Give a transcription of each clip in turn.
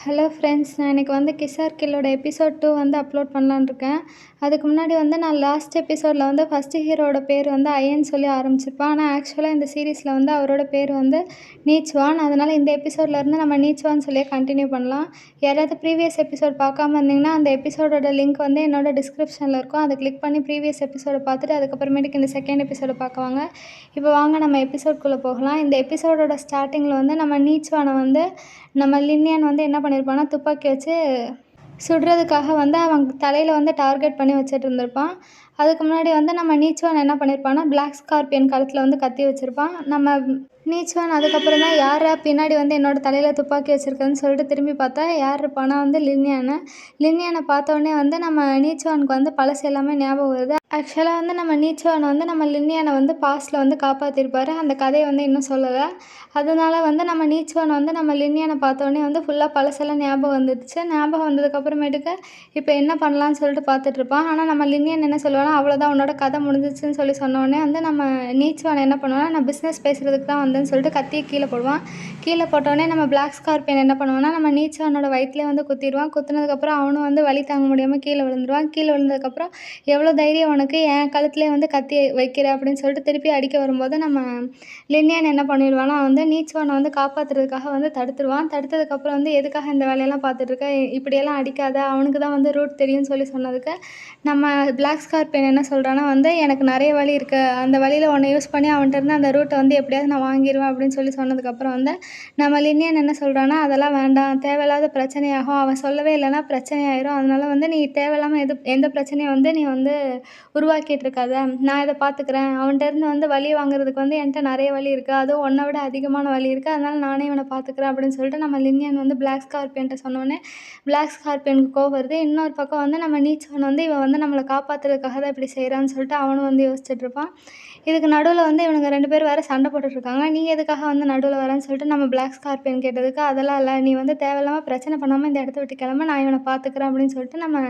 Hello friends, நான் இன்றைக்கி வந்து கிசார் கில்லோட எபிசோட் 2 வந்து அப்லோட் பண்ணலான்னு இருக்கேன். அதுக்கு முன்னாடி வந்து நான் லாஸ்ட் எபிசோடில் வந்து ஃபஸ்ட்டு ஹீரோட பேர் வந்து ஐயன்னு சொல்லி ஆரம்பிச்சிருப்பேன். ஆனால் ஆக்சுவலாக இந்த சீரீஸில் வந்து அவரோட பேர் வந்து நீச்வான். அதனால் இந்த எபிசோட்லேருந்து நம்ம நீச்வான் சொல்லியே கண்டினியூ பண்ணலாம். யாராவது ப்ரீவியஸ் எபிசோட் பார்க்காம இருந்தீங்கன்னா அந்த எபிசோடோட லிங்க் வந்து என்னோட டிஸ்கிரிப்ஷனில் இருக்கும். அதை கிளிக் பண்ணி ப்ரீவியஸ் எபிசோடை பார்த்துட்டு அதுக்கப்புறமேட்டுக்கு இந்த செகண்ட் எபிசோடை பார்க்க வாங்க. இப்போ வாங்க நம்ம எபிசோட்குள்ளே போகலாம். இந்த எபிசோடோட ஸ்டார்டிங்கில் வந்து நம்ம நீச்வானை வந்து நம்ம லின்னியன் வந்து என்ன பண்ணியிருப்பான்னா துப்பாக்கி வச்சு சுடுறதுக்காக வந்து அவன் தலையில் வந்து டார்கெட் பண்ணி வச்சுட்டு இருந்திருப்பான். அதுக்கு முன்னாடி வந்து நம்ம நீச்வான் என்ன பண்ணியிருப்பான்னா பிளாக் ஸ்கார்பியன் கழுத்தில் வந்து கத்தி வச்சுருப்பான். நம்ம நீச்வான் அதுக்கப்புறம் தான் யாரா பின்னாடி வந்து என்னோடய தலையில் துப்பாக்கி வச்சுருக்கேன்னு சொல்லிட்டு திரும்பி பார்த்தா யார் இருப்பானா வந்து லின்னியானை பார்த்தோன்னே வந்து நம்ம நீச்வானுக்கு வந்து பழசு எல்லாமே ஞாபகம் வருது. ஆக்சுவலாக வந்து நம்ம நீச்வானை வந்து நம்ம லின்னியானை வந்து பாஸ்ட்டில் வந்து காப்பாற்றிருப்பாரு. அந்த கதையை வந்து இன்னும் சொல்லலை. அதனால வந்து நம்ம நீச்வான் வந்து நம்ம லின்னியானை பார்த்தோன்னே வந்து ஃபுல்லாக பழசெல்லாம் ஞாபகம் வந்துடுச்சு. ஞாபகம் வந்ததுக்கப்புறமேட்டுக்கு இப்போ என்ன பண்ணலான்னு சொல்லிட்டு பார்த்துட்ருப்பான். ஆனால் நம்ம லின்னியன் என்ன சொல்லுவானா, அவ்வளோதான் உன்னோட கதை முடிஞ்சிச்சுன்னு சொல்லி சொன்னோடனே வந்து நம்ம நீச்வான் என்ன பண்ணுவானா, நான் பிஸ்னஸ் பேசுகிறதுக்கு தான் வந்தேன்னு சொல்லிட்டு கத்தியை கீழே போடுவான். கீழே போட்டோடனே நம்ம பிளாக் ஸ்கார்பியன் என்ன பண்ணுவானா, நம்ம நீச்வானோட வயிற்றுலேயே வந்து குத்திடுவான். குத்துனதுக்கப்புறம் அவனும் வந்து வலி தாங்க முடியாமல் கீழே விழுந்துருவான். கீழே விழுந்ததுக்கப்புறம் எவ்வளோ தைரியம் உனக்கு என் கழுத்துலேயே வந்து கத்தி வைக்கிற அப்படின்னு சொல்லிட்டு திருப்பி அடிக்க வரும்போது நம்ம லின்னியன் என்ன பண்ணிடுவானா வந்து நீச்வானை வந்து காப்பாற்றுறதுக்காக வந்து தடுத்துருவான். தடுத்ததுக்கப்புறம் வந்து எதுக்காக இந்த வேலையெல்லாம் பார்த்துட்ருக்க, இப்படியெல்லாம் அடிக்காத, அவனுக்கு தான் வந்து ரூட் தெரியும்னு சொல்லி சொன்னதுக்கு நம்ம பிளாக் ஸ்கார்பியன் என்ன சொல்கிறான்னா வந்து எனக்கு நிறைய வழி இருக்குது, அந்த வழியில் உன்னை யூஸ் பண்ணி அவன்கிட்டருந்து அந்த ரூட்டை வந்து எப்படியாவது நான் வாங்கிடுவேன் அப்படின்னு சொல்லி சொன்னதுக்கப்புறம் வந்து நம்ம லின்னியன் என்ன சொல்கிறான்னா, அதெல்லாம் வேண்டாம், தேவையில்லாத பிரச்சனையாகும், அவன் சொல்லவே இல்லைன்னா பிரச்சனையாயிரும், அதனால் வந்து நீ தேவையில்லாமல் எந்த பிரச்சனையும் வந்து நீ வந்து உருவாக்கிட்டு இருக்காத, நான் இதை பார்த்துக்கிறேன், அவன்கிட்டருந்து வந்து வழி வாங்குறதுக்கு வந்து என்கிட்ட நிறைய வழி இருக்குது, அதுவும் உன்னை விட அதிகமான வழி இருக்குது, அதனால் நானே இவனை பார்த்துக்கிறேன் அப்படின்னு சொல்லிட்டு நம்ம லின்னியன் வந்து பிளாக் ஸ்கார்பியன்ட்ட சொன்னோன்னே பிளாக் ஸ்கார்பியனுக்கு கோவம் வருது. இன்னொரு பக்கம் வந்து நம்ம நீச்வான் வந்து இவன் வந்து நம்மளை காப்பாற்றுறதுக்காக தான் இப்படி செய்கிறான்னு சொல்லிட்டு அவனும் வந்து யோசிச்சுட்ருப்பான். இதுக்கு நடுவில் வந்து இவனுங்க 2 பேர் வேறு சண்டை போட்டுட்ருக்காங்க. நீ எதுக்காக வந்து நடுவில் வரேன்னு சொல்லிட்டு நம்ம பிளாக் ஸ்கார்பியன் கேட்டதுக்கு, அதெல்லாம் இல்லை, நீ வந்து தேவையில்லாமல் பிரச்சனை பண்ணாமல் இந்த இடத்த விட்டு கிளம்ப, நான் இவனை பார்த்துக்கிறேன் அப்படின்னு சொல்லிட்டு நம்ம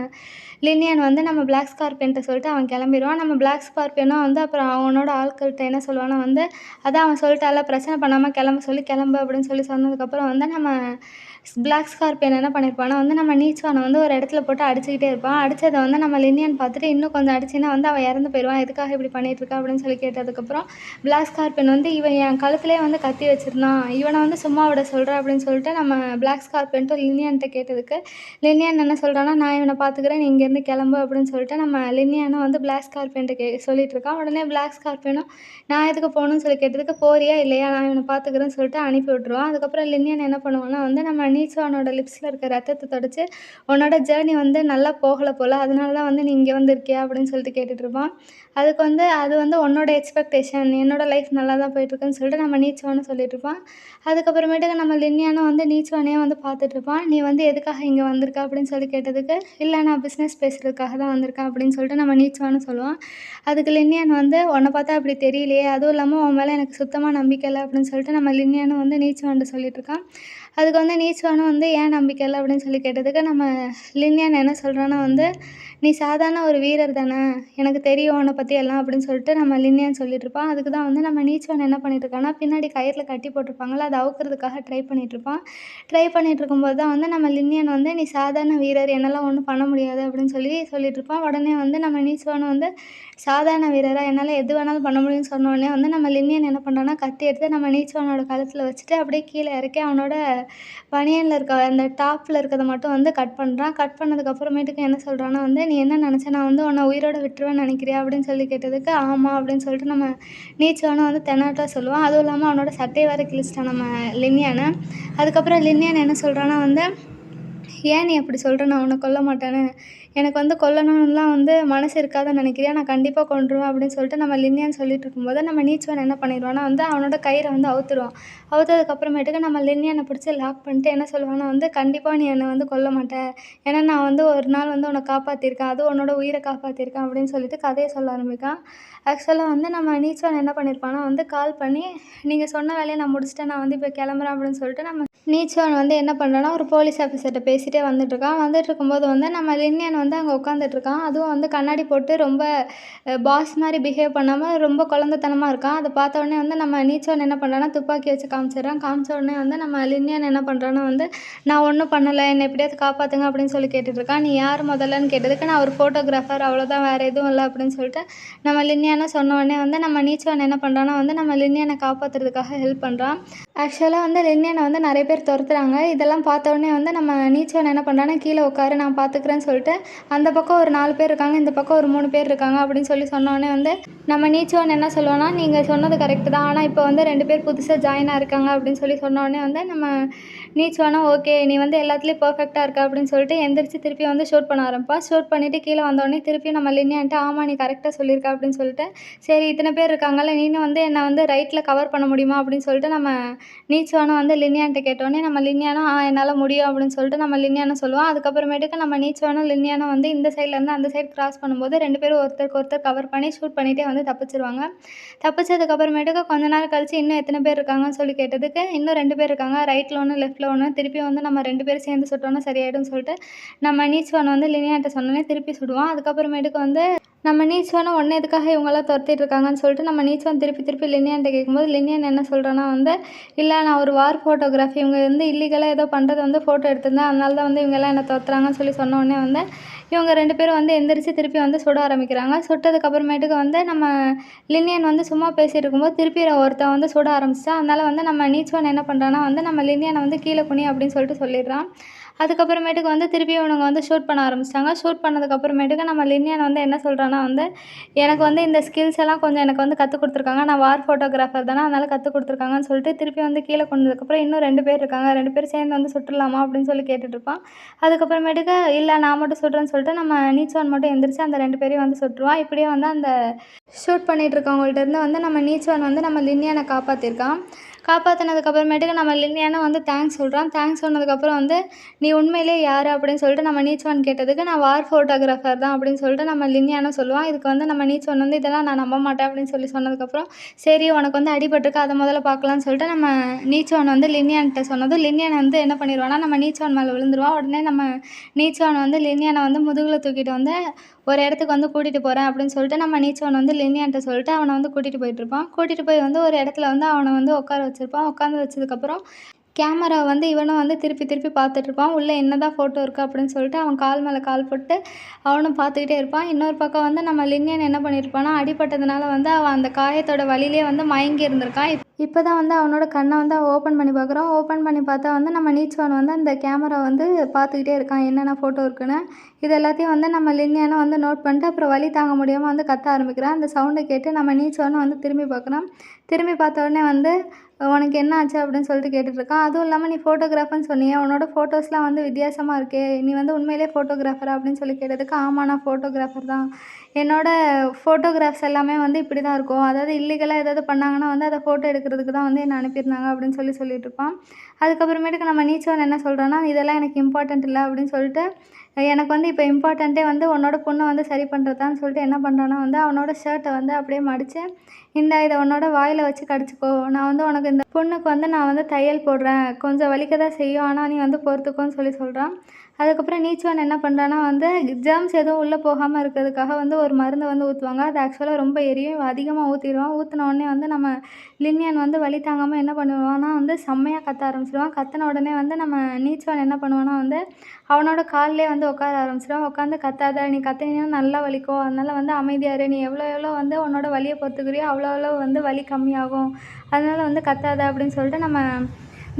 லின்னியன் வந்து நம்ம பிளாக் ஸ்கார்பியன்ட்ட சொல்லிட்டு அவன் கிளம்பிடுவான். நம்ம பிளாக் ஸ்கார்பியனும் வந்து அப்புறம் அவனோட ஆட்கள்கிட்ட என்ன சொல்லுவானா வந்து, அதான் அவன் சொல்லிட்டால பிரச்சனை பண்ணாமல் கிளம்பு அப்படின்னு சொல்லி சொன்னதுக்கப்புறம் வந்து நம்ம பிளாக் ஸ்கார்பியன் என்ன பண்ணியிருப்பானா வந்து நம்ம நீச்வானை வந்து ஒரு இடத்துல போட்டு அடிச்சுக்கிட்டே இருப்பான். அடித்ததை வந்து நம்ம லின்னியன் பார்த்துட்டு இன்னும் கொஞ்சம் அடிச்சின்னா வந்து அவன் இறந்து போயிடுவான், எதுக்காக இப்படி பண்ணிகிட்ருக்கா அப்படின்னு சொல்லி கேட்டதுக்கப்புறம் பிளாக் ஸ்கார்பியன் வந்து இவன் என் கழுத்துலேயே வந்து கத்தி வச்சுருந்தான், இவனை வந்து சும்மா விட சொல்கிறேன் அப்படின்னு சொல்லிட்டு நம்ம பிளாக் ஸ்கார்பியன்ட்டு லின்னியன்ட்ட கேட்டதுக்கு லின்னியன் என்ன சொல்கிறான்னா, நான் இவனை பார்த்துக்கிறேன், நீ இங்கேருந்து கிளம்பு அப்படின்னு சொல்லிட்டு நம்ம லின்னியனும் வந்து பிளாக் ஸ்கார்பியன்ட்ட சொல்லிகிட்ருக்கான். உடனே பிளாக் ஸ்கார்பியனும் நான் எதுக்கு போகணும்னு சொல்லி கேட்டதுக்கு, போறியா இல்லையா, நான் இவனை பார்த்துக்கிறேன்னு சொல்லிட்டு அனுப்பி விட்ருவான். அதுக்கப்புறம் லின்னியன் என்ன பண்ணுவான்னா வந்து நம்ம நீச்வானோட லிப்ஸில் இருக்க ரத்தத்தை தொடச்சி, உன்னோட ஜேர்னி வந்து நல்லா போகலை போல், அதனால தான் வந்து நீ இங்கே வந்திருக்கியா அப்படின்னு சொல்லிட்டு கேட்டுட்ருப்பான். அதுக்கு வந்து அது வந்து உன்னோட எக்ஸ்பெக்டேஷன், என்னோடய லைஃப் நல்லா தான் போயிட்டுருக்குன்னு சொல்லிட்டு நம்ம நீச்வானும் சொல்லிட்டுருப்பான். அதுக்கப்புறமேட்டுக்கு நம்ம லின்னியானும் வந்து நீச்வானையே வந்து பார்த்துட்ருப்பான். நீ வந்து எதுக்காக இங்கே வந்திருக்க அப்படின்னு சொல்லி கேட்டதுக்கு, இல்லை நான் பிஸ்னஸ் பேசுகிறதுக்காக தான் வந்திருக்கேன் அப்படின்னு சொல்லிட்டு நம்ம நீச்வானும் சொல்லுவான். அதுக்கு லின்னியன் வந்து உன்னை பார்த்தா அப்படி தெரியலையே, அதுவும் இல்லாமல் உன் மேலே எனக்கு சுத்தமாக நம்பிக்கை இல்லை அப்படின்னு சொல்லிட்டு நம்ம லின்னியானும் வந்து நீச்வான்ட்ட சொல்லிட்டுருக்கான். அதுக்கு வந்து நீச்வானும் வந்து ஏன் நம்பிக்கை இல்லை அப்படின்னு சொல்லி கேட்டதுக்கு நம்ம லின்னியன் என்ன சொல்கிறான்னா வந்து, நீ சாதாரண ஒரு வீரர் தானே, எனக்கு தெரியும் உன்னை பற்றி எல்லாம் அப்படின்னு சொல்லிட்டு நம்ம லின்னியன் சொல்லிட்டுருப்பான். அதுக்கு தான் வந்து நம்ம நீச்வான் என்ன பண்ணிட்டுருக்கான்னா, பின்னாடி கயிறில் கட்டி போட்டிருப்பாங்களா, அதை அவுக்கிறதுக்காக ட்ரை பண்ணிகிட்ருப்பான். ட்ரை பண்ணிகிட்ருக்கும்போது தான் வந்து நம்ம லின்னியன் வந்து நீ சாதாரண வீரர், என்னெல்லாம் ஒன்றும் பண்ண முடியாது அப்படின்னு சொல்லிட்டுருப்பான். உடனே வந்து நம்ம நீச்வான் வந்து சாதாரண வீரரா, என்னால் எது வேணாலும் பண்ண முடியும்னு சொன்னோடனே வந்து நம்ம லின்னியன் என்ன பண்ணுறான்னா, கத்தி எடுத்து நம்ம நீச்வானோட கழுத்தில் வச்சுட்டு அப்படியே கீழே இறக்கி அவனோட பனியனில் இருக்க அந்த டாப்பில் இருக்கிறத மட்டும் வந்து கட் பண்ணுறான். கட் பண்ணதுக்கப்புறமேட்டுக்கு என்ன சொல்கிறான்னா வந்து, நீ என்ன நினச்ச, நான் வந்து உன்னை உயிரோடு விட்டுருவேன்னு நினைக்கிறியா அப்படின்னு சொல்லி கேட்டதுக்கு, ஆமாம் அப்படின்னு சொல்லிட்டு நம்ம நீச்வானும் வந்து தெனாவட்டா சொல்லுவான். அதுவும் இல்லாமல் அவனோட சட்டையை வேறு கிழிச்சிட்டான் நம்ம லின்னியனை. அதுக்கப்புறம் லின்னியன் என்ன சொல்கிறான்னா வந்து, ஏன் நீ அப்படி சொல்கிற, நான் உன்னை கொல்ல மாட்டேன்னு, எனக்கு வந்து கொல்லணும்லாம் வந்து மனசு இருக்காதுன்னு நினைக்கிறியா, நான் கண்டிப்பாக கொன்றுவேன் அப்படின்னு சொல்லிட்டு நம்ம லின்னியன் சொல்லிட்டு இருக்கும்போது நம்ம நீச்வான் என்ன பண்ணிடுவான்னா வந்து அவனோட கயிறை வந்து அவுத்துருவான். அவுத்ததுக்கப்புறமேட்டுக்கு நம்ம லின்னியனை பிடிச்சி லாக் பண்ணிட்டு என்ன சொல்லுவான்னா வந்து, கண்டிப்பாக நீ என்னை வந்து கொல்ல மாட்டேன், ஏன்னா நான் வந்து ஒரு நாள் வந்து உன்னை காப்பாற்றிருக்கேன், அதுவும் உன்னோட உயிரை காப்பாற்றிருக்கேன் அப்படின்னு சொல்லிட்டு கதையை சொல்ல ஆரம்பிக்கான். ஆக்சுவலாக வந்து நம்ம நீச்வான் என்ன பண்ணியிருப்பான்னா வந்து கால் பண்ணி, நீங்கள் சொன்ன வேலையை நான் முடிச்சிட்டேன், நான் வந்து இப்போ கிளம்புறேன் அப்படின்னு சொல்லிட்டு நம்ம நீச்வான் வந்து என்ன பண்ணுறான்னா ஒரு போலீஸ் ஆஃபீஸர்கிட்ட பேசிகிட்டே வந்துட்டுருக்கான். வந்துட்டுருக்கும்போது வந்து நம்ம லின்னியன் வந்து அங்கே உட்காந்துட்ருக்கான். அதுவும் வந்து கண்ணாடி போட்டு ரொம்ப பாஸ் மாதிரி பிஹேவ் பண்ணாமல் ரொம்ப குழந்தைத்தனமாக இருக்கான். அதை பார்த்த உடனே வந்து நம்ம நீச்சோன் என்ன பண்ணுறான்னா துப்பாக்கி வச்சு காமிச்சிடுறான். காமிச்ச உடனே வந்து நம்ம லின்னியன் என்ன பண்ணுறான்னா வந்து நான் ஒன்றும் பண்ணலை, என்னை எப்படியாவது காப்பாற்றுங்க அப்படின்னு சொல்லி கேட்டுட்ருக்கான். நீ யார் முதல்லன்னு கேட்டதுக்கு நான் ஒரு ஃபோட்டோகிராஃபர் அவ்வளோதான், வேறு எதுவும் இல்லை அப்படின்னு சொல்லிட்டு நம்ம லின்னியானை சொன்ன உடனே வந்து நம்ம நீச்சோன் என்ன பண்ணுறான்னா வந்து நம்ம லின்னியனை காப்பாற்றுறதுக்காக ஹெல்ப் பண்ணுறான். ஆக்சுவலாக வந்து லின்னியனை வந்து நிறைய பேர் துரத்துறாங்க. இதெல்லாம் பார்த்த உடனே வந்து நம்ம நீச்சோன் என்ன பண்ணுறான்னா கீழே உட்காரு நான் பார்த்துக்கிறேன்னு சொல்லிட்டு அந்த பக்கம் ஒரு 4 பேர் இருக்காங்க, இந்த பக்கம் ஒரு 3 பேர் இருக்காங்க அப்படின்னு சொல்லி சொன்னோடனே வந்து நம்ம நீச்சோன் என்ன சொல்லுவோன்னா நீங்கள் சொன்னது கரெக்டு தான், ஆனால் இப்போ வந்து 2 பேர் புதுசாக ஜாயின் ஆயிருக்காங்க அப்படின்னு சொல்லி சொன்னோடனே வந்து நம்ம நீச்சோனா ஓகே நீ வந்து எல்லாத்துலேயும் பர்ஃபெக்டாக இருக்க அப்படின்னு சொல்லிட்டு எந்திரிச்சு திருப்பி வந்து ஷூட் பண்ண ஆரம்பிப்பா. ஷூட் பண்ணிவிட்டு கீழே வந்தோடனே திருப்பி நம்ம லின்னியான்ட்டு ஆமாம் நீ கரெக்டாக சொல்லியிருக்க அப்படின்னு சொல்லிட்டு சரி இத்தனை பேர் இருக்காங்கல்ல நீனும் வந்து என்னை வந்து ரைட்டில் கவர் பண்ண முடியுமா அப்படின்னு சொல்லிட்டு நம்ம நீச்சோனா வந்து லின்னியான்ட்ட கேட்டோடனே நம்ம லின்னியானா என்னால் முடியும் அப்படின்னு சொல்லிட்டு நம்ம லின்னியானா சொல்லுவோம். அதுக்கப்புறமேட்டுக்கு நம்ம நீச்சோனும் லின்னியானா வந்து இந்த சைட்லேருந்து அந்த சைடு கிராஸ் பண்ணும்போது 2 பேரும் ஒருத்தருக்கு ஒருத்தர் கவர் பண்ணி ஷூட் பண்ணிகிட்டே வந்து தப்பிச்சிருவாங்க. தப்பிச்சதுக்கப்புறமேட்டுக்கு கொஞ்ச நேரம் கழிச்சு இன்னும் எத்தனை பேர் இருக்காங்கன்னு சொல்லி கேட்டதுக்கு இன்னும் 2 பேர் இருக்காங்க, ரைட்டில் ஒன்று லெஃப்ட்டில் ஒன்று, திருப்பி வந்து நம்ம 2 பேரும் சேர்ந்து சுட்டோன்னா சரியாயிடும்னு சொல்லிட்டு நம்ம நீச்சோன் வந்து லின்னியான்ட்ட சொன்னோன்னே திருப்பி சுடுவான். அதுக்கப்புறமேட்டுக்கு வந்து நம்ம நீச்சோனை ஒன்று எதுக்காக இவங்கெல்லாம் துரத்திட்டு இருக்காங்கன்னு சொல்லிட்டு நம்ம நீச்சோன் திருப்பி லின்னியான்ட்ட கேட்கும்போது லின்னியன் என்ன சொல்கிறான்னா வந்து இல்லை நான் ஒரு வார் ஃபோட்டோகிராஃபி இவங்க வந்து இல்லீகலாக ஏதோ பண்ணுறது வந்து ஃபோட்டோ எடுத்திருந்தேன், அதனால தான் வந்து இவங்கெல்லாம் என்னை துரத்துறாங்கன்னு சொல்லி சொன்ன உடனே வந்து இவங்க 2 பேரும் வந்து எந்திரிச்சு திருப்பி வந்து சுட ஆரம்பிக்கிறாங்க. சுட்டதுக்கப்புறமேட்டுக்கு வந்து நம்ம லின்னியன் வந்து சும்மா பேசிகிட்டு இருக்கும்போது திருப்பி ஒருத்தன் வந்து சுட ஆரம்பிச்சிட்டான். அதனால் வந்து நம்ம நீச்சோன் என்ன பண்ணுறான்னா வந்து நம்ம லின்னியனை வந்து கீழே குனி அப்படின்னு சொல்லிட்டு சொல்லிடுறான். அதுக்கப்புறமேட்டுக்கு வந்து திருப்பி இவனுங்க வந்து ஷூட் பண்ண ஆரம்பிச்சிட்டாங்க. ஷூட் பண்ணதுக்கப்புறமேட்டுக்கு நம்ம லின்னியன் வந்து என்ன சொல்கிறான்னா வந்து எனக்கு வந்து இந்த ஸ்கில்ஸ் எல்லாம் கொஞ்சம் எனக்கு வந்து கற்றுக் கொடுத்துருக்காங்க, நான் வார் ஃபோட்டோகிராஃபர் தானே அதனால் கற்றுக் கொடுத்துருக்காங்கன்னு சொல்லிட்டு திருப்பி வந்து கீழே கொண்டதுக்கப்புறம் இன்னும் 2 பேர் இருக்காங்க, 2 பேரும் சேர்ந்து வந்து சுட்டுடலாமா அப்படின்னு சொல்லி கேட்டுட்ருப்பான். அதுக்கப்புறமேட்டுக்கு இல்லை நான் மட்டும் சுடுறேன்னு சொல்லிட்டு நம்ம நீச்சோன் மட்டும் எந்திரிச்சு அந்த 2 பேரையும் வந்து சுட்டுருவான். இப்படியே வந்து அந்த ஷூட் பண்ணிகிட்டு இருக்கவங்கள்ட்டேருந்து வந்து நம்ம நீச்சோன் வந்து நம்ம லின்னியனை காப்பாற்றிருக்கான். காப்பாற்றினதுக்கப்புறமேட்டுக்கு நம்ம லின்னியானும் வந்து தேங்க்ஸ் சொல்கிறான். தேங்க்ஸ் சொன்னதுக்கப்புறம் வந்து நீ உண்மையிலேயே யார் அப்படின்னு சொல்லிட்டு நம்ம நீச்சோன் கேட்டதுக்கு நான் வார் ஃபோட்டோகிராஃபர் தான் அப்படின்னு சொல்லிட்டு நம்ம லின்னியானும் சொல்லுவான். இதுக்கு வந்து நம்ம நீச்சோன் வந்து இதெல்லாம் நான் நம்ப மாட்டேன் அப்படின்னு சொல்லி சொன்னதுக்கப்புறம் சரி உனக்கு வந்து அடிபட்டிருக்கு அதை முதல்ல பார்க்கலான்னு சொல்லிட்டு நம்ம நீச்சோன் வந்து லின்னியான்கிட்ட சொன்னதும் லின்னியான் வந்து என்ன பண்ணிடுவான்னா நம்ம நீச்சோன் மேலே விழுந்துருவான். உடனே நம்ம நீச்சோன் வந்து லின்னியானை வந்து முதுகில் தூக்கிட்டு வந்து ஒரு இடத்துக்கு வந்து கூட்டிகிட்டு போகிறேன் அப்படின்னு சொல்லிட்டு நம்ம நீச்சோன் வந்து லின்னியான்ட்ட சொல்லிட்டு அவனை வந்து கூட்டிகிட்டு போயிட்டுருப்பான். கூட்டிகிட்டு போய் வந்து ஒரு இடத்துல வந்து அவனை வந்து உட்கார வச்சுருப்பான். உட்காந்து வச்சதுக்கப்புறம் கேமரா வந்து இவனும் வந்து திருப்பி பார்த்துட்ருப்பான். உள்ளே என்ன தான் ஃபோட்டோ இருக்குது அப்படின்னு சொல்லிட்டு அவன் கால் மேலே கால் போட்டு அவனும் பார்த்துக்கிட்டே இருப்பான். இன்னொரு பக்கம் வந்து நம்ம லின்னியன் என்ன பண்ணியிருப்பான்னா அடிபட்டதுனால வந்து அவன் அந்த காயத்தோட வலியிலே வந்து மயங்கி இருந்திருக்கான். இப்போ தான் வந்து அவனோட கண்ணை வந்து அவன் ஓப்பன் பண்ணி பார்க்குறான். ஓப்பன் பண்ணி பார்த்தா வந்து நம்ம நீச்சோன் வந்து அந்த கேமரா வந்து பார்த்துக்கிட்டே இருக்கான் என்னென்ன ஃபோட்டோ இருக்குன்னு. இது எல்லாத்தையும் வந்து நம்ம லின்னியானும் வந்து நோட் பண்ணிட்டு அப்புறம் வலி தாங்க முடியாமல் வந்து கத்த ஆரம்பிக்கிறான். அந்த சவுண்டை கேட்டு நம்ம நீச்சோனும் வந்து திரும்பி பார்க்குறான். திரும்பி பார்த்த உடனே வந்து உனக்கு என்ன ஆச்சு அப்படின்னு சொல்லிட்டு கேட்டுட்ருக்கான். அதுவும் இல்லாமல் நீ ஃபோட்டோகிராஃபர்னு சொன்னியே, உன்னோட ஃபோட்டோஸ்லாம் வந்து வித்தியாசமாக இருக்கே, நீ வந்து உண்மையிலே ஃபோட்டோகிராஃபரா அப்படின்னு சொல்லி கேட்டதுக்கு ஆமாம் நான் ஃபோட்டோகிராஃபர் தான், என்னோட ஃபோட்டோகிராஃப்ஸ் எல்லாமே வந்து இப்படி தான் இருக்கும், அதாவது இல்லீகலாக ஏதாவது பண்ணாங்கன்னா வந்து அதை ஃபோட்டோ எடுக்கிறதுக்கு தான் வந்து என்னை அனுப்பியிருந்தாங்க அப்படின்னு சொல்லிட்டுருப்பான். அதுக்கப்புறமேட்டுக்கு நம்ம நீச்சோன் என்ன சொல்கிறான்னா இதெல்லாம் எனக்கு இம்பார்ட்டண்ட் இல்லை அப்படின்னு சொல்லிட்டு எனக்கு வந்து இப்போ இம்பார்ட்டண்ட்டே வந்து உன்னோட பொண்ணை வந்து சரி பண்ணுறதான்னு சொல்லிட்டு என்ன பண்ணுறான்னா வந்து அவனோட ஷர்ட்டை வந்து அப்படியே மடித்து இதை உன்னோட வாயில் வச்சு கடிச்சிக்கோ, நான் வந்து உனக்கு இந்த பொண்ணுக்கு வந்து நான் வந்து தையல் போடுறேன், கொஞ்சம் வலிக்க தான் செய்யும் ஆனால் நீ வந்து பொறுத்துக்கோன்னு சொல்கிறான். அதுக்கப்புறம் நீச்சோன் என்ன பண்ணுறான்னா வந்து ஜெர்ம்ஸ் எதுவும் உள்ளே போகாமல் இருக்கிறதுக்காக வந்து ஒரு மருந்தை வந்து ஊற்றுவாங்க. அது ஆக்சுவலாக ரொம்ப எரியும், அதிகமாக ஊற்றிடுவான். ஊற்றின உடனே வந்து நம்ம லின்னியன் வந்து வலி தாங்காமல் என்ன பண்ணுவான்னா வந்து செம்மையாக கத்த ஆரம்பிச்சிடுவான். கத்தின உடனே வந்து நம்ம நீச்சோன் என்ன பண்ணுவான்னா வந்து அவனோட காலிலே வந்து உட்கார ஆரம்பிச்சிடுவான். உட்காந்து கத்தாத, நீ கத்தினீங்கன்னா நல்லா வலிக்கும், அதனால் வந்து அமைதியாக இரு, நீ எவ்வளோ வந்து உன்னோட வலியை பொறுத்துக்கிறியோ அவ்வளோ வந்து வலி கம்மியாகும், அதனால் வந்து கத்தாத அப்படின்னு சொல்லிட்டு நம்ம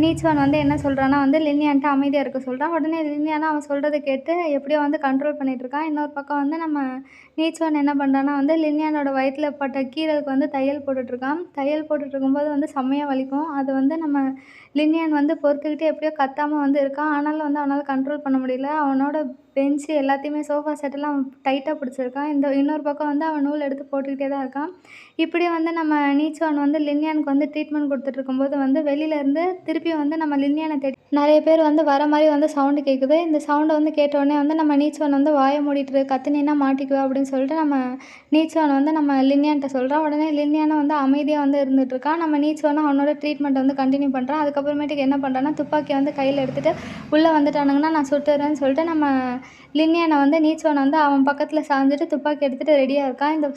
நீச்சோன் வந்து என்ன சொல்கிறான்னா வந்து லின்னியான்ட்ட அமைதியாக இருக்க சொல்கிறான். உடனே லின்னியானா அவன் சொல்கிறத கேட்டு எப்படியோ வந்து கண்ட்ரோல் பண்ணிகிட்ருக்கான். இன்னொரு பக்கம் வந்து நம்ம நீச்சோன் என்ன பண்ணுறான்னா வந்து லின்னியானோட வயிற்றில் பட்ட கீறலுக்கு வந்து தையல் போட்டுட்ருக்கான். தையல் போட்டுட்ருக்கும்போது வந்து செம்மையாக வலிக்கும். அது வந்து நம்ம லின்னியன் வந்து பொறுத்துக்கிட்டு எப்படியோ கத்தாமல் வந்து இருக்கான். ஆனாலும் வந்து அவனால் கண்ட்ரோல் பண்ண முடியல. அவனோட பெஞ்சு எல்லாத்தையுமே சோஃபா செட்டெல்லாம் டைட்டாக பிடிச்சிருக்கான். இன்னொரு பக்கம் வந்து அவன் நூல் எடுத்து போட்டுக்கிட்டே தான் இருக்கான். இப்படி வந்து நம்ம நீச்சோன் வந்து லின்னியானுக்கு வந்து ட்ரீட்மெண்ட் கொடுத்துட்ருக்கும்போது வந்து வெளியிலேருந்து திருப்பி வந்து நம்ம லின்னியானை தேடி நிறைய பேர் வந்து வர மாதிரி வந்து சவுண்டு கேட்குது. இந்த சவுண்டை வந்து கேட்டோடனே வந்து நம்ம நீச்சோன் வந்து வாயை மூடிட்டு கத்துனீன்னா மாட்டிக்குவா அப்படின்னு சொல்லிட்டு நம்ம நீச்சோன் வந்து நம்ம லின்னியான்ட்ட சொல்கிறான். உடனே லின்னியானை வந்து அமைதியாக வந்து இருந்துகிட்ருக்கான். நம்ம நீச்சோனும் அவனோட ட்ரீட்மெண்ட் வந்து கண்டினியூ பண்ணுறான். அதுக்கப்புறமேட்டுக்கு என்ன பண்ணுறான்னா துப்பாக்கியை வந்து கையில் எடுத்துகிட்டு உள்ளே வந்துட்டானுங்கன்னா நான் சுட்டுறேன்னு சொல்லிட்டு நம்ம லின்னியானை வந்து நீச்சோன் வந்து அவன் பக்கத்தில் சாஞ்சிட்டு துப்பாக்கி எடுத்துகிட்டு ரெடியாக இருக்கான். இந்த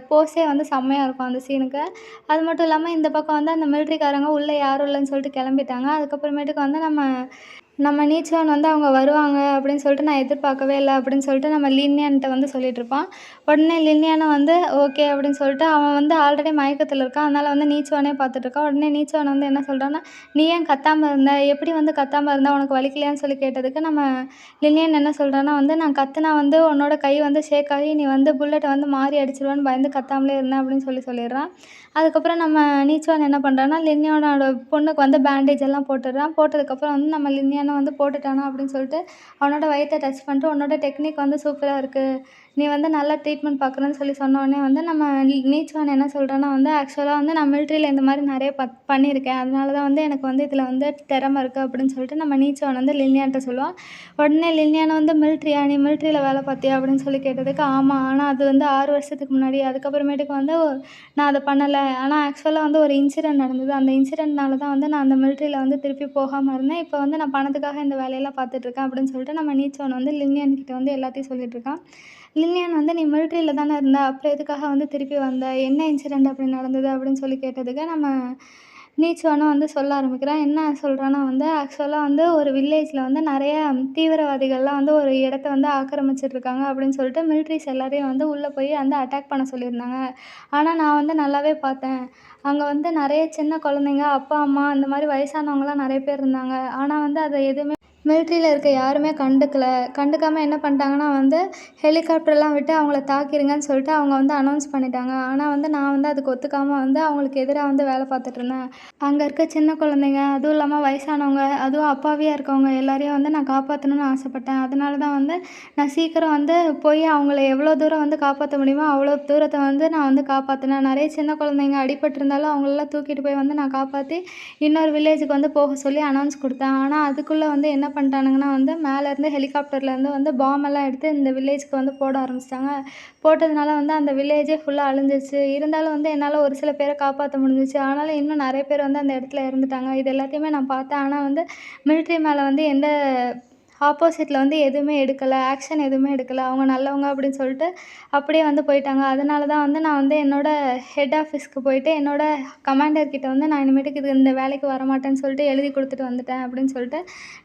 போஸே வந்து செம்மையாக இருக்கும் அந்த சீனுக்கு. அது மட்டும் இல்லாமல் இந்த பக்கம் வந்து அந்த மிலிட்ரிக்காரங்க உள்ளே யாரும் இல்லைன்னு சொல்லிட்டு கிளம்பிட்டாங்க. அதுக்கப்புறமேட்டுக்கு வந்து நம்ம நீச்சோன் வந்து அவங்க வருவாங்க அப்படின்னு சொல்லிட்டு நான் எதிர்பார்க்கவே இல்லை அப்படின்னு சொல்லிட்டு நம்ம லின்னியான்கிட்ட வந்து சொல்லிட்டு இருப்பான். உடனே லின்னியானை வந்து ஓகே அப்படின்னு சொல்லிட்டு அவன் வந்து ஆல்ரெடி மயக்கத்தில் இருக்கான். அதனால் வந்து நீச்சோனே பார்த்துட்டு இருக்கான். உடனே நீச்சோன் வந்து என்ன சொல்கிறான்னா, நீ ஏன் கத்தாமல் இருந்த, எப்படி வந்து கத்தாமல் இருந்தா, உனக்கு வலிக்கலையான்னு சொல்லி கேட்டதுக்கு நம்ம லின்னியன் என்ன சொல்கிறான்னா வந்து, நான் கத்துனா வந்து உன்னோட கை வந்து ஷேக் ஆகி நீ வந்து புல்லட்டை வந்து மாறி அடிச்சிருவான்னு பயந்து கத்தாமலே இருந்தேன் அப்படின்னு சொல்லிடுறான். அதுக்கப்புறம் நம்ம நீச்சோன் என்ன பண்ணுறான்னா, லின்னியானோட பொண்ணுக்கு வந்து பேண்டேஜ் எல்லாம் போட்டுடுறான். போட்டதுக்கப்புறம் வந்து நம்ம லின்னியானை வந்து போட்டுட்டானா அப்படின்னு சொல்லிட்டு அவனோட வயிற்றை டச் பண்ணிட்டு, உன்னோட டெக்னிக் வந்து சூப்பராக இருக்குது, நீ வந்து நல்லா ட்ரீட்மெண்ட் பார்க்குறேன்னு சொல்லி சொன்னோடனே வந்து நம்ம நீச்சோன் என்ன சொல்கிறான்னா வந்து, ஆக்சுவலாக வந்து நான் மிலிட்ரியில் இந்த மாதிரி நிறைய பண்ணியிருக்கேன், அதனால தான் வந்து எனக்கு வந்து இதில் வந்து திறமை இருக்குது அப்படின்னு சொல்லிட்டு நம்ம நீச்சோன் வந்து லின்னியான்ட்ட சொல்லுவான். உடனே லின்னியானை வந்து மிலிட்ரியா, நீ மிலிட்ரியில் வேலை பார்த்தியா அப்படின்னு சொல்லி கேட்டதுக்கு, ஆமாம், ஆனால் அது வந்து 6 வருஷத்துக்கு முன்னாடி, அதுக்கப்புறமேட்டுக்கு வந்து நான் அதை பண்ணலை, ஆனால் ஆக்சுவலாக வந்து ஒரு இன்சிடென்ட் நடந்தது, அந்த இன்சிடென்ட்னால தான் வந்து நான் அந்த மிலிட்ரியில் வந்து திருப்பி போகாமல் இருந்தேன், இப்போ வந்து நான் பணத்துக்காக இந்த வேலையெல்லாம் பார்த்துட்ருக்கேன் அப்படின்னு சொல்லிட்டு நம்ம நீச்சோன் வந்து லின்னியான் கிட்ட வந்து எல்லாத்தையும் சொல்லிட்டுருக்கான். லின்னியான் வந்து நீ மிலிட்ரியில் தானே இருந்த, அப்புறம் எதுக்காக வந்து திருப்பி வந்த, என்ன இன்சிடென்ட் அப்படி நடந்தது அப்படின்னு சொல்லி கேட்டதுக்கு நம்ம நீச்சோனும் வந்து சொல்ல ஆரம்பிக்கிறான். என்ன சொல்கிறான்னா வந்து, ஆக்சுவலாக வந்து ஒரு வில்லேஜில் வந்து நிறைய தீவிரவாதிகள்லாம் வந்து ஒரு இடத்த வந்து ஆக்கிரமிச்சிட்ருக்காங்க அப்படின்னு சொல்லிட்டு மிலிட்ரிஸ் எல்லாரையும் வந்து உள்ளே போய் வந்து அட்டாக் பண்ண சொல்லியிருந்தாங்க. ஆனால் நான் வந்து நல்லாவே பார்த்தேன், அங்கே வந்து நிறைய சின்ன குழந்தைங்க, அப்பா, அம்மா இந்த மாதிரி வயசானவங்கலாம் நிறைய பேர் இருந்தாங்க. ஆனால் வந்து அதை எதுவுமே மிலிட்ரியில் இருக்க யாருமே கண்டுக்காமல் என்ன பண்ணிட்டாங்கன்னா வந்து ஹெலிகாப்டர்லாம் விட்டு அவங்கள தாக்கிருங்கன்னு சொல்லிட்டு அவங்க வந்து அனௌன்ஸ் பண்ணிட்டாங்க. ஆனால் வந்து நான் வந்து அதுக்கு ஒத்துக்காமல் வந்து அவங்களுக்கு எதிராக வந்து வேலை பார்த்துட்ருந்தேன். அங்கே இருக்க சின்ன குழந்தைங்க, அதுவும் இல்லாமல் வயசானவங்க, அதுவும் அப்பாவியாக இருக்கவங்க எல்லாரையும் வந்து நான் காப்பாற்றணும்னு ஆசைப்பட்டேன். அதனால தான் வந்து நான் சீக்கிரம் வந்து போய் அவங்கள எவ்வளோ தூரம் வந்து காப்பாற்ற முடியுமோ அவ்வளோ தூரத்தை வந்து நான் வந்து காப்பாற்றினேன். நிறைய சின்ன குழந்தைங்க அடிபட்டிருந்தாலும் அவங்களெல்லாம் தூக்கிட்டு போய் வந்து நான் காப்பாற்றி இன்னொரு வில்லேஜுக்கு வந்து போக சொல்லி அனௌன்ஸ் கொடுத்தேன். ஆனால் அதுக்குள்ளே வந்து என்ன பண்ணிட்டானுங்கன்னா வந்து மேலேருந்து ஹெலிகாப்டர்லேருந்து வந்து பாம்பெல்லாம் எடுத்து இந்த வில்லேஜுக்கு வந்து போட ஆரம்பிச்சிட்டாங்க. போட்டதுனால வந்து அந்த வில்லேஜே ஃபுல்லாக அழிஞ்சிருச்சு. இருந்தாலும் வந்து என்னால் ஒரு சில பேரை காப்பாற்ற முடிஞ்சிச்சு. ஆனாலும் இன்னும் நிறைய பேர் வந்து அந்த இடத்துல இறந்துட்டாங்க. இது எல்லாத்தையுமே நான் பார்த்தேன். ஆனால் வந்து மிலிட்ரி மேலே வந்து எந்த ஆப்போசிட்டில் வந்து எதுவுமே எடுக்கலை, ஆக்ஷன் எதுவுமே எடுக்கலை. அவங்க நல்லவங்க அப்படின்னு சொல்லிட்டு அப்படியே வந்து போயிட்டாங்க. அதனால தான் வந்து நான் வந்து என்னோடய ஹெட் ஆஃபீஸ்க்கு போயிட்டு என்னோடய கமாண்டர்கிட்ட வந்து நான் இனிமேட்டுக்கு இந்த வேலைக்கு வரமாட்டேன்னு சொல்லிட்டு எழுதி கொடுத்துட்டு வந்துட்டேன் அப்படின்னு சொல்லிட்டு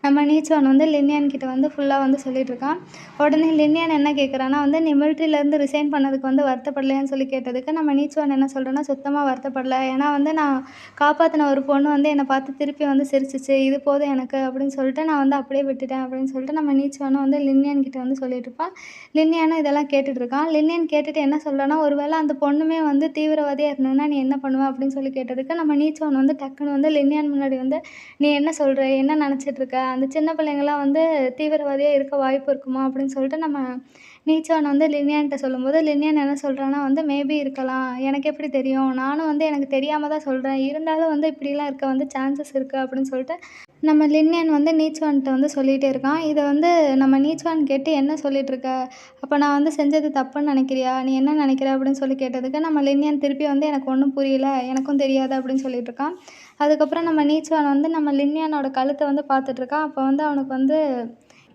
நம்ம நீச்சோன் வந்து லின்னியான் கிட்ட வந்து ஃபுல்லாக வந்து சொல்லிகிட்ருக்கான். உடனே லின்னியான் என்ன கேட்குறான்னா வந்து, நீ மிலிட்ரியிலேருந்து ரிசைன் பண்ணதுக்கு வந்து வருத்தப்படலையான்னு சொல்லி கேட்டதுக்கு நம்ம நீச்சோன் என்ன சொல்கிறேன்னா, சுத்தமாக வருத்தப்படலை. ஏன்னா வந்து நான் காப்பாற்றின ஒரு பொண்ணு வந்து என்னை பார்த்து திருப்பி வந்து சிரிச்சிச்சு, இது போதும் எனக்கு அப்படின்னு சொல்லிட்டு நான் வந்து அப்படியே விட்டுட்டேன் அப்படின்னு சொல்லிட்டு நம்ம நீச்சோனும் வந்து லின்னியான் கிட்ட வந்து சொல்லிகிட்ருப்பான். லின்னியானும் இதெல்லாம் கேட்டுட்ருக்கான். லின்னியான் கேட்டுட்டு என்ன சொல்கிறான்னா, ஒரு வேளை அந்த பொண்ணுமே வந்து தீவிரவாதியாக இருந்ததுன்னா நீ என்ன பண்ணுவ அப்படின்னு சொல்லி கேட்டதுக்கு நம்ம நீச்சோன் வந்து டக்குன்னு வந்து லின்னியான் முன்னாடி வந்து, நீ என்ன சொல்கிற, என்ன நினச்சிட்ருக்க, அந்த சின்ன பிள்ளைங்களாம் வந்து தீவிரவாதியாக இருக்க வாய்ப்பு இருக்குமா அப்படின்னு சொல்லிட்டு நம்ம நீச்சோன் வந்து லின்னியான்கிட்ட சொல்லும்போது, லின்னியான் என்ன சொல்கிறான்னா வந்து, மேபி இருக்கலாம், எனக்கு எப்படி தெரியும், நானும் வந்து எனக்கு தெரியாமல் தான் சொல்கிறேன், இருந்தாலும் வந்து இப்படிலாம் இருக்க வந்து சான்சஸ் இருக்குது அப்படின்னு சொல்லிட்டு நம்ம லின்னியன் வந்து நீச்சோன்கிட்ட வந்து சொல்லிகிட்டே இருக்கான். இதை வந்து நம்ம நீச்சோன் கேட்டு என்ன சொல்லிகிட்ருக்க, அப்போ நான் வந்து செஞ்சது தப்புன்னு நினைக்கிறியா, நீ என்ன நினைக்கிற அப்படின்னு சொல்லி கேட்டதுக்கு நம்ம லின்னியன் திருப்பி வந்து எனக்கு ஒன்றும் புரியல, எனக்கும் தெரியாது அப்படின்னு சொல்லிகிட்ருக்கான். அதுக்கப்புறம் நம்ம நீச்சோன் வந்து நம்ம லின்னியனோட கழுத்தை வந்து பார்த்துட்ருக்கான். அப்போ வந்து அவனுக்கு வந்து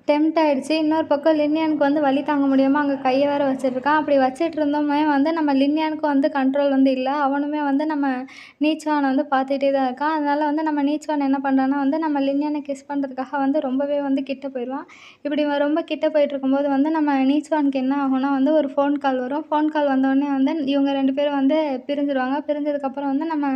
டெம்ப்ட் ஆகிடுச்சு. இன்னொரு பக்கம் லின்னியானுக்கு வந்து வலி தாங்க முடியாமல் அங்கே கையை வேறு வச்சிட்ருக்கான். அப்படி வச்சிட்டு இருந்தோமே வந்து நம்ம லின்னியானுக்கு வந்து கண்ட்ரோல் வந்து இல்லை. அவனுமே வந்து நம்ம நீச்சோனை வந்து பார்த்துட்டே தான் இருக்கான். அதனால் வந்து நம்ம நீச்சோன் என்ன பண்ணுறான்னா வந்து நம்ம லின்னியானை கிஸ் பண்ணுறதுக்காக வந்து ரொம்பவே வந்து கிட்ட போயிடுவான். இப்படி ரொம்ப கிட்ட போயிட்டுருக்கும்போது வந்து நம்ம நீச்சோனுக்கு என்ன ஆகும்னா வந்து ஒரு ஃபோன் கால் வரும். ஃபோன் கால் வந்தோடனே வந்து இவங்க 2 பேரும் வந்து பிரிஞ்சிடுவாங்க. பிரிஞ்சதுக்கப்புறம் வந்து நம்ம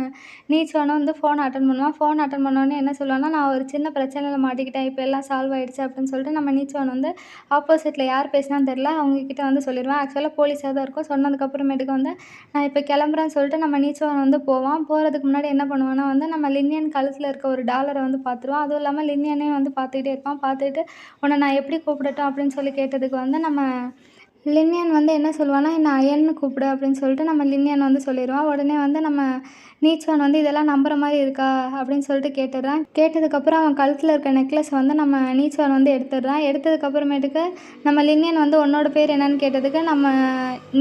நீச்சோனை வந்து ஃபோன் அட்டன் பண்ணுவான். ஃபோன் அட்டன் பண்ணோடனே என்ன சொல்லுவான்னா, நான் ஒரு சின்ன பிரச்சனையில் மாட்டிக்கிட்டேன், இப்போ எல்லாம் சால்வ் ஆகிடுச்சு அப்படின்னு சொல்லிட்டு நம்ம நீச்சோன் வந்து ஆப்போசிட்டில் யார் பேசினான்னு தெரில, அவங்கக்கிட்ட வந்து சொல்லிடுவான். ஆக்சுவலாக போலீஸாக தான் இருக்கும். சொன்னதுக்கப்புறமேட்டுக்கு வந்து நான் இப்போ கிளம்புறேன்னு சொல்லிட்டு நம்ம நீச்சோன் வந்து போவான். போகிறதுக்கு முன்னாடி என்ன பண்ணுவான்னா வந்து நம்ம லின்னியன் கழுத்தில் இருக்க ஒரு டாலரை வந்து பார்த்துருவான். அதுவும் இல்லாமல் லின்னியனையும் வந்து பார்த்துக்கிட்டே இருப்பான். பார்த்துட்டு உன்னை நான் எப்படி கூப்பிடட்டும் அப்படின்னு சொல்லி கேட்டதுக்கு வந்து நம்ம லின்னியன் வந்து என்ன சொல்லுவான்னா, என்ன அயன்னு கூப்பிடு அப்படின்னு சொல்லிட்டு நம்ம லின்னியன் வந்து சொல்லிடுவான். உடனே வந்து நம்ம நீச்சோன் வந்து இதெல்லாம் நம்புற மாதிரி இருக்கா அப்படின்னு சொல்லிட்டு கேட்டுடுறான். கேட்டதுக்கப்புறம் அவன் கழுத்தில் இருக்க நெக்லஸ் வந்து நம்ம நீச்சோன் வந்து எடுத்துடுறான். எடுத்ததுக்கப்புறமேட்டுக்கு நம்ம லின்னியன் வந்து உன்னோட பேர் என்னன்னு கேட்டதுக்கு நம்ம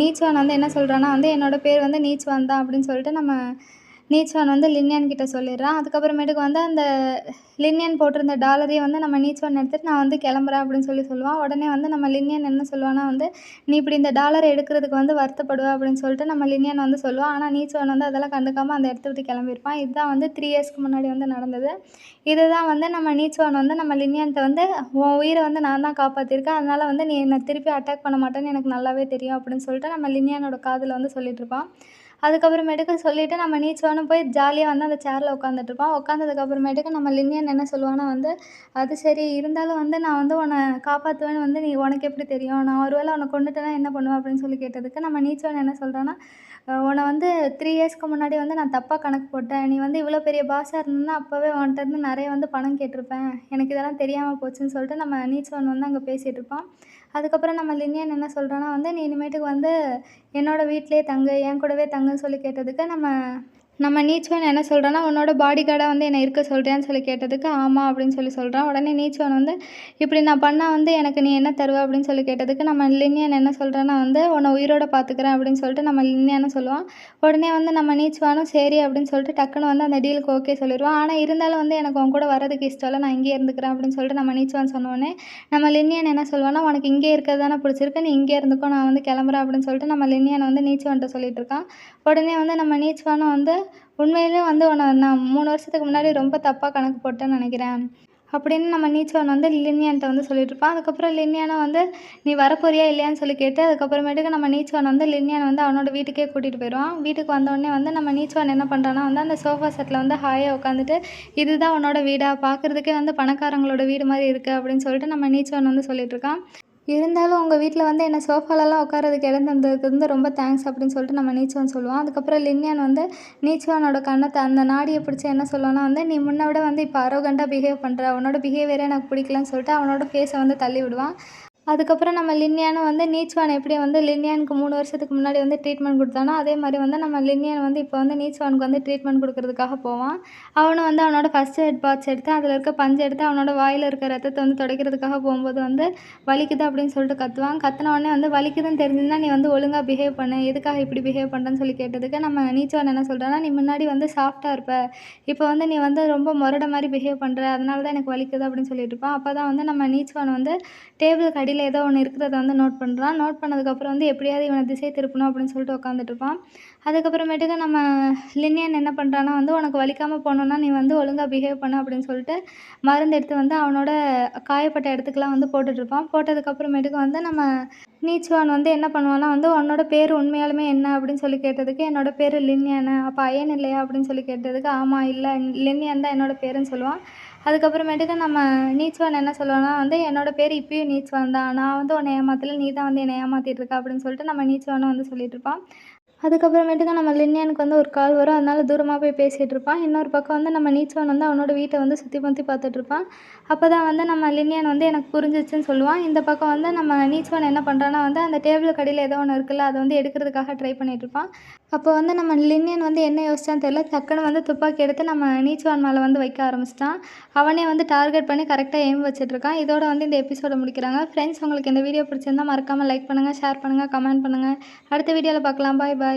நீச்சோன் வந்து என்ன சொல்கிறான்னா வந்து என்னோட பேர் வந்து நீச்சோன் தான் அப்படின்னு சொல்லிட்டு நம்ம நீச்வான் வந்து லின்யான் கிட்ட சொல்லிடுறான். அதுக்கப்புறமேட்டுக்கு வந்து அந்த லின்யான் போட்டிருந்த டாலரையும் வந்து நம்ம நீச்வான் எடுத்துட்டு நான் வந்து கிளம்புறேன் அப்படின்னு சொல்லுவான். உடனே வந்து நம்ம லின்யான் என்ன சொல்லுவான்னா வந்து, நீ இப்படி இந்த டாலரை எடுக்கிறதுக்கு வந்து வருத்தப்படுவ அப்படின்னு சொல்லிட்டு நம்ம லின்யான் வந்து சொல்லுவான். ஆனால் நீச்வான் வந்து அதெல்லாம் கண்டுக்காம அந்த இடத்த விட்டு கிளம்பியிருப்பான். இதுதான் வந்து 3 இயர்ஸ்க்கு முன்னாடி வந்து நடந்தது. இதுதான் வந்து நம்ம நீச்வான் வந்து நம்ம லின்யான்ட்ட வந்து, உன் உயிரை வந்து நான் தான் காப்பாற்றிருக்கேன், அதனால வந்து நீ என்னை திருப்பி அட்டாக் பண்ண மாட்டேன்னு எனக்கு நல்லாவே தெரியும் அப்படின்னு சொல்லிட்டு நம்ம லின்யானோட காதில் வந்து சொல்லிகிட்ருப்பான். அதுக்கப்புறமேட்டுக்கு சொல்லிவிட்டு நம்ம நீச்வானும் போய் ஜாலியாக வந்து அந்த சேரில் உட்காந்துட்ருப்பான். உட்காந்ததுக்கப்புறமேட்டுக்கு நம்ம லின்யான் என்ன சொல்லுவான்னா வந்து, அது சரி இருந்தாலும் வந்து நான் வந்து உன்னை காப்பாற்றுவேன்னு வந்து நீ உனக்கு எப்படி தெரியும்? நான் ஒரு வேளை உன்னை கொன்னுட்டேன்னா என்ன பண்ணுவேன்? அப்படின்னு சொல்லி கேட்டதுக்கு நம்ம நீச்வான் என்ன சொல்கிறான்னா, உன்னை வந்து 3 இயர்ஸ்க்கு முன்னாடி வந்து நான் தப்பாக கணக்கு போட்டேன். நீ வந்து இவ்வளோ பெரிய பாஸாக இருந்தன்னா அப்போவே உன்ட்டருந்து நிறைய வந்து பணம் கேட்டிருப்பேன். எனக்கு இதெல்லாம் தெரியாமல் போச்சுன்னு சொல்லிட்டு நம்ம நீச்வான் வந்து அங்கே பேசிகிட்ருப்பான். அதுக்கப்புறம் நம்ம லின்யான் என்ன சொல்கிறான்னா வந்து, நீ இனிமேட்டுக்கு வந்து என்னோட வீட்டிலேயே தங்கு, என் கூடவே தங்குன்னு சொல்லி கேட்டதுக்கு நம்ம நம்ம நீச்வான் என்ன சொல்கிறான்னா, உன்னோட பாடி கார்டா வந்து என்னை இருக்க சொல்றியான்னு சொல்லி கேட்டதுக்கு, ஆமா அப்படின்னு சொல்கிறான். உடனே நீச்வான் வந்து, இப்படி நான் பண்ணா வந்து எனக்கு நீ என்ன தருவ அப்படின்னு சொல்லி கேட்டதுக்கு, நம்ம லின்யான் என்ன சொல்கிறான்னா வந்து, உன்னை உயிரோட பார்த்துக்கிறேன் அப்படின்னு சொல்லிட்டு நம்ம லின்யானும் சொல்லுவான். உடனே வந்து நம்ம நீச்வானும் சரி அப்படின்னு சொல்லிட்டு டக்குன்னு வந்து அந்த டீலுக்கு ஓகே சொல்லிடுவான். ஆனால் இருந்தாலும் வந்து எனக்கு உன் கூட வரதுக்கு இஷ்டம் இல்லை, நான் இங்கேயே இருந்துக்கிறேன் அப்படின்னு சொல்லிட்டு நம்ம நீச்வான் சொன்னோடனே, நம்ம லின்யான் என்ன சொல்லுவான்னா, உனக்கு இங்கே இருக்கிறது தானே பிடிச்சிருக்கு, நீ இங்கே இருந்துக்கோ, நான் வந்து கிளம்புறேன் அப்படின்னு சொல்லிட்டு நம்ம லின்யான் வந்து நீச்வான்ட்ட சொல்லிட்டு இருக்கான். உடனே வந்து நம்ம நீச்வானும் வந்து, உண்மையிலே வந்து உன்னை நான் 3 வருஷத்துக்கு முன்னாடி ரொம்ப தப்பாக கணக்கு போட்டேன்னு நினைக்கிறேன் அப்படின்னு நம்ம நீச்வான் வந்து லின்யான்ட்ட வந்து சொல்லிட்டுருப்பான். அதுக்கப்புறம் லின்யானும் வந்து நீ வரப்போறியா இல்லையான்னு சொல்லி கேட்டு, அதுக்கப்புறமேட்டுக்கு நம்ம நீச்வான் வந்து லின்யான் வந்து அவனோட வீட்டுக்கே கூட்டிகிட்டு போயிடுவான். வீட்டுக்கு வந்தோடனே வந்து நம்ம நீச்வான் என்ன பண்ணுறான்னா வந்து அந்த சோஃபா செட்டில் வந்து ஹாயாக உட்காந்துட்டு, இதுதான் உன்னோட வீடா, பார்க்குறதுக்கே வந்து பணக்காரங்களோட வீடு மாதிரி இருக்குது அப்படின்னு சொல்லிட்டு நம்ம நீச்வான் வந்து சொல்லிட்டுருக்கான். இருந்தாலும் உங்கள் வீட்டில் வந்து என்னை சோஃபாலலாம் உட்காரதுக்கு இடம் தந்ததுக்கு வந்து ரொம்ப தேங்க்ஸ் அப்படின்னு சொல்லிட்டு நம்ம நீச்வான் சொல்லுவான். அதுக்கப்புறம் லின்யான் வந்து நீச்வானோட கன்னத்தை அந்த நாடியை பிடிச்சி என்ன சொல்லுவான்னா வந்து, நீ முன்ன விட வந்து இப்போ அரோகண்ட்டாக பிஹேவ் பண்ணுற, உன்னோட பிஹேவியரே எனக்கு பிடிக்கலன்னு சொல்லிட்டு அவனோட ஃபேஸை வந்து தள்ளி விடுவான். அதுக்கப்புறம் நம்ம லின்யானும் வந்து நீச்வான் எப்படி வந்து லின்யானுக்கு 3 வருஷத்துக்கு முன்னாடி வந்து ட்ரீட்மெண்ட் கொடுத்தானோ, அதே மாதிரி வந்து நம்ம லின்யான் வந்து இப்போ வந்து நீச்வானுக்கு வந்து ட்ரீட்மெண்ட் கொடுக்கறதுக்காக போவான். அவனும் வந்து அவனோட ஃபர்ஸ்ட் எய்ட் பாக்ஸ் எடுத்து அதில் இருக்க பஞ்சை எடுத்து அவனோட வாயில் இருக்க ரத்தத்தை வந்து துடைக்கிறதுக்காக போகும்போது வந்து வலிக்குது அப்படின்னு சொல்லிட்டு கத்துவான். கத்துன உடனே வந்து வலிக்குதுன்னு தெரிஞ்சிருந்தா நீ வந்து ஒழுங்காக பிஹேவ் பண்ணு, எதுக்காக இப்படி பிஹேவ் பண்ணுறேன்னு சொல்லி கேட்டதுக்கு நம்ம நீச்வான் என்ன சொல்கிறான்னா, நீ முன்னாடி வந்து சாஃப்ட்டாக இருப்ப, இப்போ வந்து நீ வந்து ரொம்ப முரட மாதிரி பிஹேவ் பண்ணுற, அதனால தான் எனக்கு வலிக்குது அப்படின்னு சொல்லிட்டு இருப்பான். அப்போ தான் வந்து நம்ம நீச்வான் வந்து டேபிளுக்கு அடியில் ஏதோ ஒன்று இருக்கிறத வந்து நோட் பண்ணுறான். நோட் பண்ணதுக்கப்புறம் வந்து எப்படியாவது இவனை திசை திருப்பணும் அப்படின்னு சொல்லிட்டு உட்காந்துட்ருப்பான். அதுக்கப்புறமேட்டுக்கு நம்ம லின்யான் என்ன பண்ணுறான்னா வந்து, உனக்கு வலிக்காமல் போகணுன்னா நீ வந்து ஒழுங்காக பிஹேவ் பண்ணு அப்படின்னு சொல்லிட்டு மருந்து எடுத்து வந்து அவனோட காயப்பட்ட இடத்துக்குலாம் வந்து போட்டுட்ருப்பான். போட்டதுக்கப்புறமேட்டுக்கு வந்து நம்ம நீச்வான் வந்து என்ன பண்ணுவான்னா வந்து, உன்னோட பேர் உண்மையாலுமே என்ன அப்படின்னு சொல்லி கேட்டதுக்கு, என்னோட பேர் லின்யானு. அப்போ அயன் இல்லையா அப்படின்னு சொல்லி கேட்டதுக்கு, ஆமாம் இல்லை லின்யான் தான் என்னோட பேருன்னு சொல்லுவான். அதுக்கப்புறமேட்டுக்கு நம்ம நீச்வான் என்ன சொல்லுவான்னா வந்து, என்னோட பேர் இப்பயும் நீச்வான் தான், நான் வந்து உன்னை ஏமாத்தல, நீ தான் வந்து என்னை ஏமாத்திட்டு இருக்க அப்படின்னு சொல்லிட்டு நம்ம நீச்வானும் வந்து சொல்லிட்டுருப்பான். அதுக்கப்புறமேட்டுக்கு நம்ம லின்யானுக்கு வந்து ஒரு கால் வரும். அதனால தூரமாக போய் பேசிகிட்டு இருப்பான். இன்னொரு பக்கம் வந்து நம்ம நீச்வான் வந்து அவனோட வீட்டை வந்து சுற்றி முற்றி பார்த்துட்ருப்பான். அப்போ தான் வந்து நம்ம லின்யான் வந்து எனக்கு புரிஞ்சிச்சுன்னு சொல்லுவான். இந்த பக்கம் வந்து நம்ம நீச்வான் என்ன பண்ணுறான்னா வந்து அந்த டேபிளுக்கு அடியில் ஏதோ ஒன்று இருக்குல்ல, அதை வந்து எடுக்கிறதுக்காக ட்ரை பண்ணிகிட்ருப்பான். அப்போ வந்து நம்ம லின்யான் வந்து என்ன யோசிச்சான்னு தெரியல, டக்குன்னு வந்து துப்பாக்கி எடுத்து நம்ம நீச்வான் மேலே வந்து வைக்க ஆரம்பிச்சிட்டான். அவனே வந்து டார்கெட் பண்ணி கரெக்டாக எய்ம் வச்சுட்ருக்கான். இதோட வந்து இந்த எபிசோட முடிக்கிறாங்க. ஃப்ரெண்ட்ஸ் உங்களுக்கு இந்த வீடியோ பிடிச்சிருந்தா மறக்காமல் லைக் பண்ணுங்கள், ஷேர் பண்ணுங்கள், கமெண்ட் பண்ணுங்கள். அடுத்த வீடியோவில் பார்க்கலாம். பாய் பாய்.